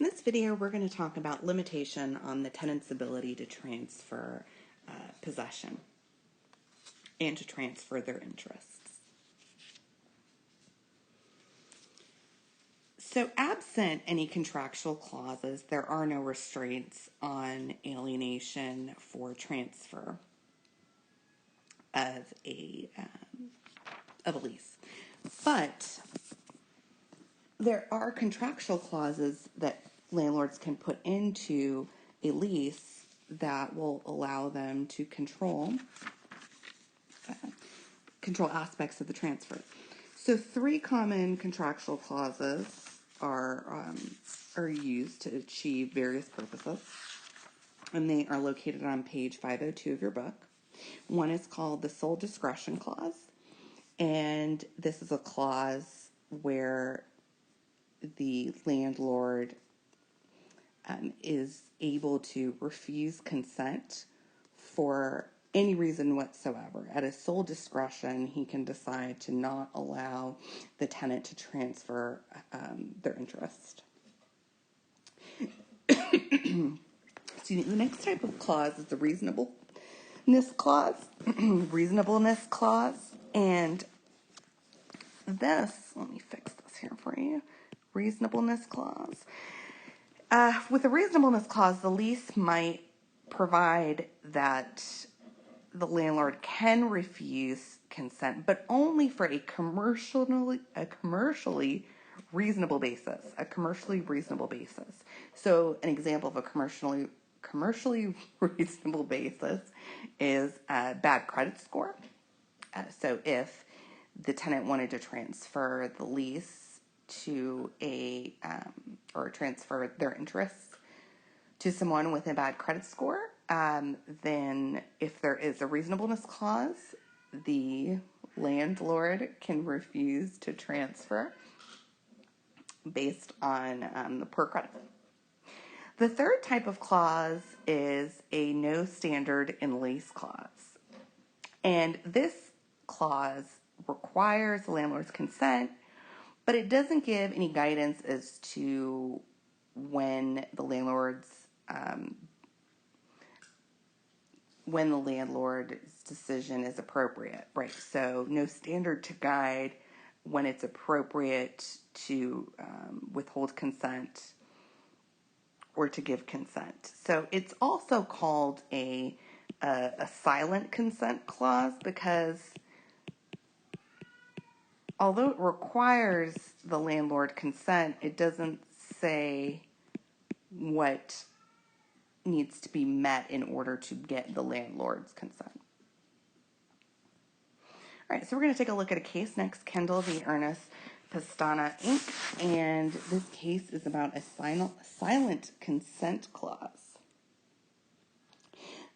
In this video, we're going to talk about limitation on the tenant's ability to transfer possession and to transfer their interests. So absent any contractual clauses, there are no restraints on alienation for transfer of a lease. But there are contractual clauses that landlords can put into a lease that will allow them to control aspects of the transfer. So 3 common contractual clauses are used to achieve various purposes, and they are located on page 502 of your book. One is called the sole discretion clause, and this is a clause where the landlord is able to refuse consent for any reason whatsoever. At his sole discretion, he can decide to not allow the tenant to transfer their interest. The next type of clause is the reasonableness clause. Reasonableness clause. And this, let me fix this here for you. Reasonableness clause. With a reasonableness clause, the lease might provide that the landlord can refuse consent, but only for a commercially reasonable basis. A commercially reasonable basis. So, an example of a commercially reasonable basis is a bad credit score. So, if the tenant wanted to transfer the lease to or transfer their interests to someone with a bad credit score, then if there is a reasonableness clause, the landlord can refuse to transfer based on the poor credit. The third type of clause is a no standard in lease clause. And this clause requires the landlord's consent, but it doesn't give any guidance as to when the landlord's decision is appropriate, right? So no standard to guide when it's appropriate to withhold consent or to give consent. So it's also called a silent consent clause because although it requires the landlord consent, it doesn't say what needs to be met in order to get the landlord's consent. All right, so we're going to take a look at a case next, Kendall v. Ernest Pastana, Inc., and this case is about a silent consent clause.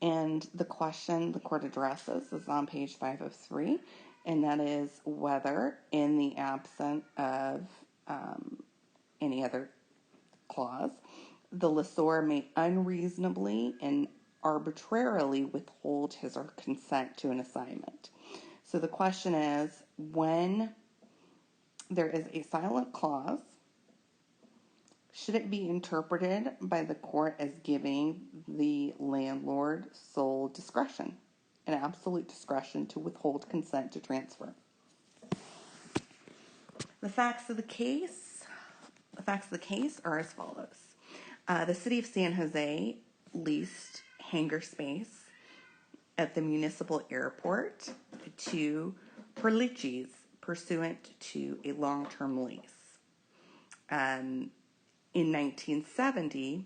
And the question the court addresses is on page 503, and that is whether, in the absence of any other clause, the lessor may unreasonably and arbitrarily withhold his or consent to an assignment. So the question is, when there is a silent clause, should it be interpreted by the court as giving the landlord sole discretion, an absolute discretion to withhold consent to transfer? The facts of the case are as follows. The city of San Jose leased hangar space at the municipal airport to Perlichis pursuant to a long-term lease. In 1970,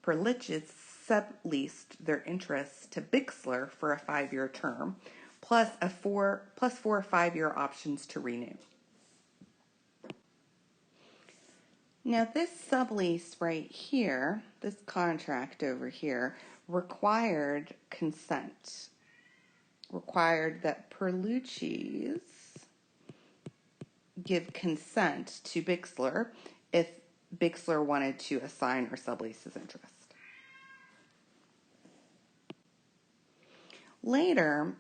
Perlichis subleased their interests to Bixler for a 5-year term, plus 4 5-year options to renew. Now, this sublease right here, this contract over here, required consent. Required that Perlichis give consent to Bixler if Bixler wanted to assign or sublease his interest. Later,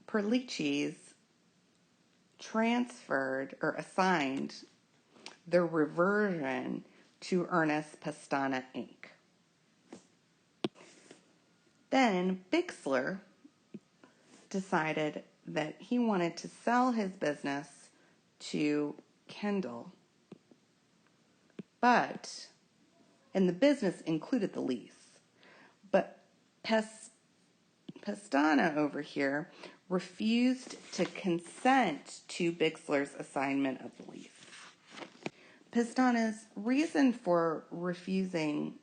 Perlichis transferred or assigned the reversion to Ernest Pestana, Inc. Then Bixler decided that he wanted to sell his business to Kendall, and the business included the lease, but Pestana over here refused to consent to Bixler's assignment of the lease. Pestana's reason for refusing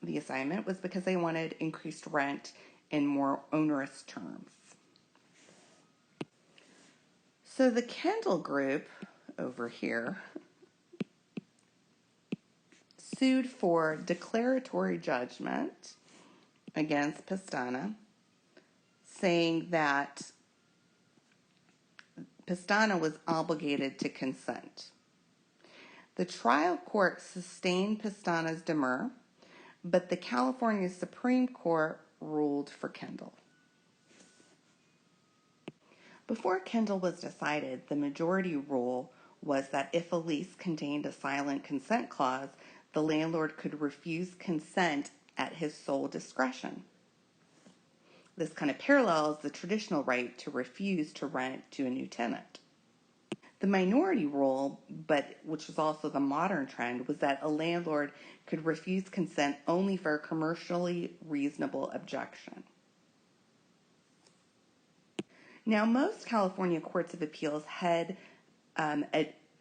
the assignment was because they wanted increased rent in more onerous terms. So the Kendall group over here sued for declaratory judgment against Pestana, saying that Pestana was obligated to consent. The trial court sustained Pestana's demur, but the California Supreme Court ruled for Kendall. Before Kendall was decided, the majority rule was that if a lease contained a silent consent clause, the landlord could refuse consent at his sole discretion. This kind of parallels the traditional right to refuse to rent to a new tenant. The minority rule, which was also the modern trend, was that a landlord could refuse consent only for a commercially reasonable objection. Now, most California courts of appeals had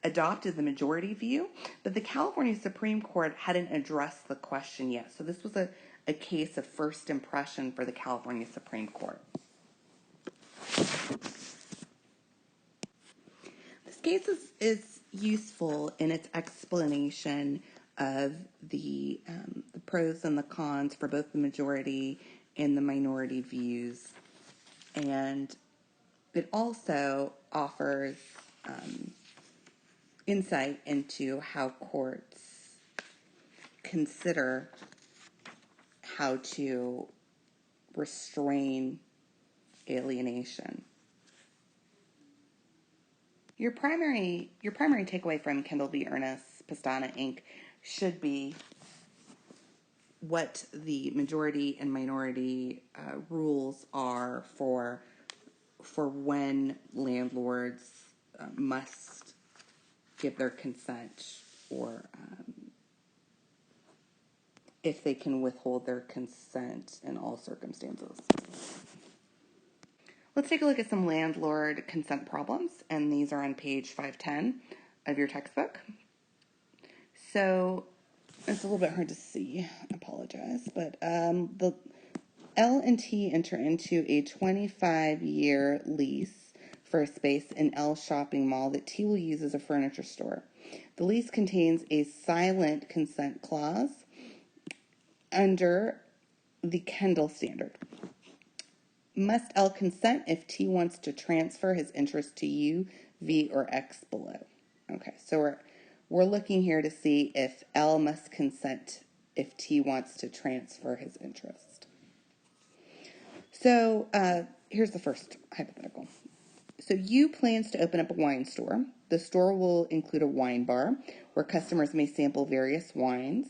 adopted the majority view, but the California Supreme Court hadn't addressed the question yet. So this was a case of first impression for the California Supreme Court. This case is useful in its explanation of the pros and the cons for both the majority and the minority views. And it also offers insight into how courts consider how to restrain alienation. Your primary takeaway from Kendall v. Ernest Pestana, Inc. should be what the majority and minority rules are for when landlords must give their consent, or if they can withhold their consent in all circumstances. Let's take a look at some landlord consent problems, and these are on page 510 of your textbook. So it's a little bit hard to see, I apologize, but the L&T enter into a 25-year lease for a space in L shopping mall that T will use as a furniture store. The lease contains a silent consent clause under the Kendall standard. Must L consent if T wants to transfer his interest to U, V, or X below? Okay, so we're looking here to see if L must consent if T wants to transfer his interest. So here's the first hypothetical. So U plans to open up a wine store. The store will include a wine bar where customers may sample various wines.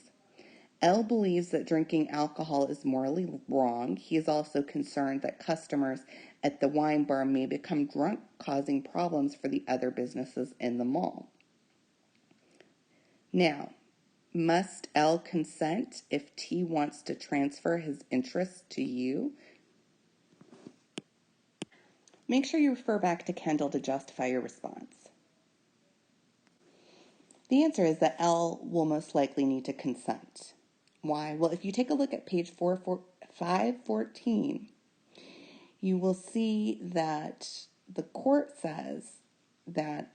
L believes that drinking alcohol is morally wrong. He is also concerned that customers at the wine bar may become drunk, causing problems for the other businesses in the mall. Now, must L consent if T wants to transfer his interest to U? Make sure you refer back to Kendall to justify your response. The answer is that L will most likely need to consent. Why? Well, if you take a look at page 514, you will see that the court says that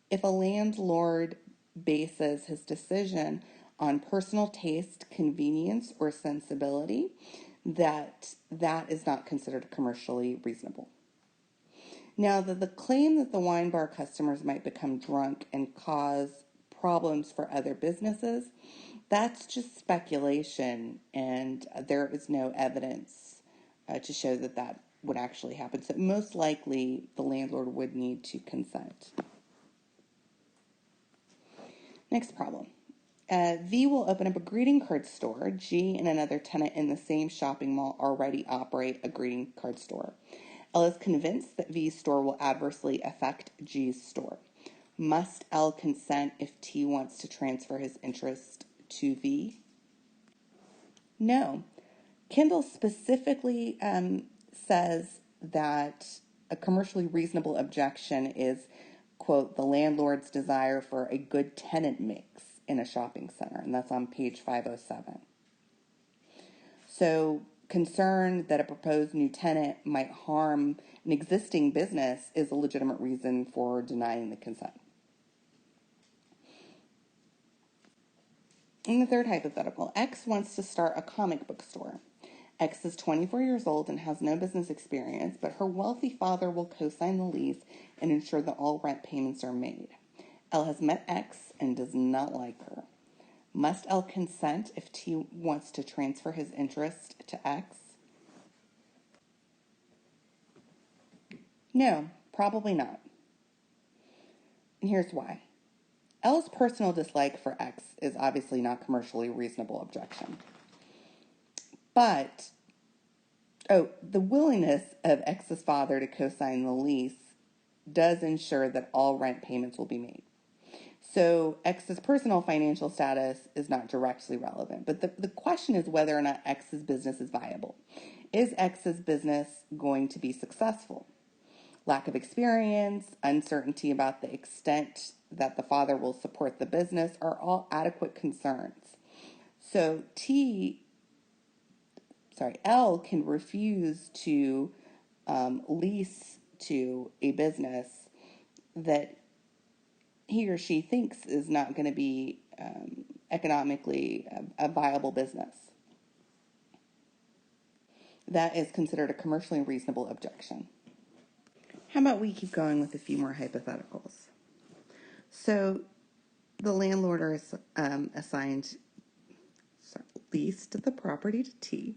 if a landlord bases his decision on personal taste, convenience, or sensibility, that is not considered commercially reasonable. Now, the claim that the wine bar customers might become drunk and cause problems for other businesses, that's just speculation, and there is no evidence to show that would actually happen. So most likely, the landlord would need to consent. Next problem. V will open up a greeting card store. G and another tenant in the same shopping mall already operate a greeting card store. L is convinced that V's store will adversely affect G's store. Must L consent if T wants to transfer his interest to V? No. Kendall specifically says that a commercially reasonable objection is, quote, the landlord's desire for a good tenant mix in a shopping center, and that's on page 507. So concern that a proposed new tenant might harm an existing business is a legitimate reason for denying the consent. In the third hypothetical, X wants to start a comic book store. X is 24 years old and has no business experience, but her wealthy father will co-sign the lease and ensure that all rent payments are made. L has met X and does not like her. Must L consent if T wants to transfer his interest to X? No, probably not. And here's why. L's personal dislike for X is obviously not commercially reasonable objection. But, the willingness of X's father to co-sign the lease does ensure that all rent payments will be made. So X's personal financial status is not directly relevant. But the question is whether or not X's business is viable. Is X's business going to be successful? Lack of experience, uncertainty about the extent that the father will support the business are all adequate concerns. So L can refuse to lease to a business that he or she thinks is not going to be economically a viable business. That is considered a commercially reasonable objection. How about we keep going with a few more hypotheticals? So the landlord is leased the property to T.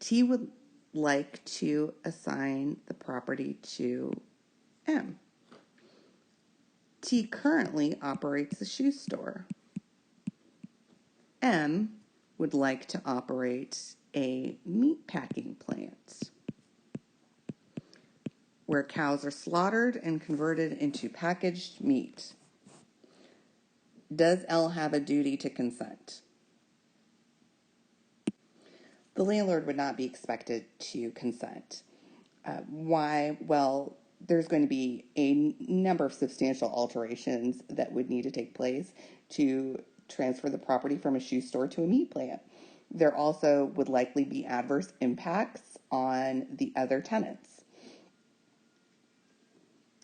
T would like to assign the property to M. T currently operates a shoe store. M would like to operate a meat packing plant where cows are slaughtered and converted into packaged meat. Does L have a duty to consent? The landlord would not be expected to consent. Why? Well, there's going to be a number of substantial alterations that would need to take place to transfer the property from a shoe store to a meat plant. There also would likely be adverse impacts on the other tenants.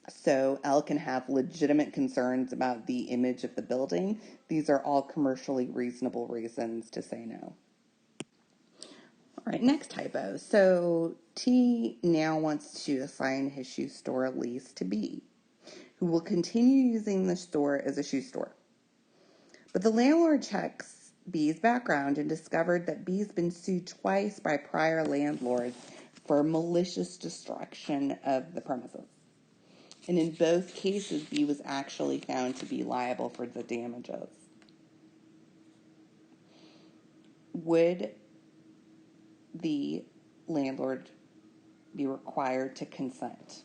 So L can have legitimate concerns about the image of the building. These are all commercially reasonable reasons to say no. All right, next typo. So T now wants to assign his shoe store lease to B, who will continue using the store as a shoe store. But the landlord checks B's background and discovered that B's been sued twice by prior landlords for malicious destruction of the premises. And in both cases, B was actually found to be liable for the damages. Would the landlord be required to consent?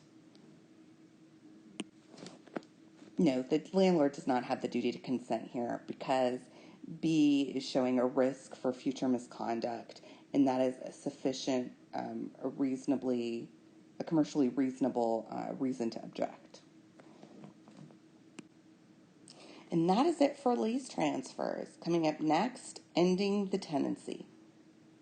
No, the landlord does not have the duty to consent here because B is showing a risk for future misconduct, and that is a sufficient, a commercially reasonable reason to object. And that is it for lease transfers. Coming up next, ending the tenancy.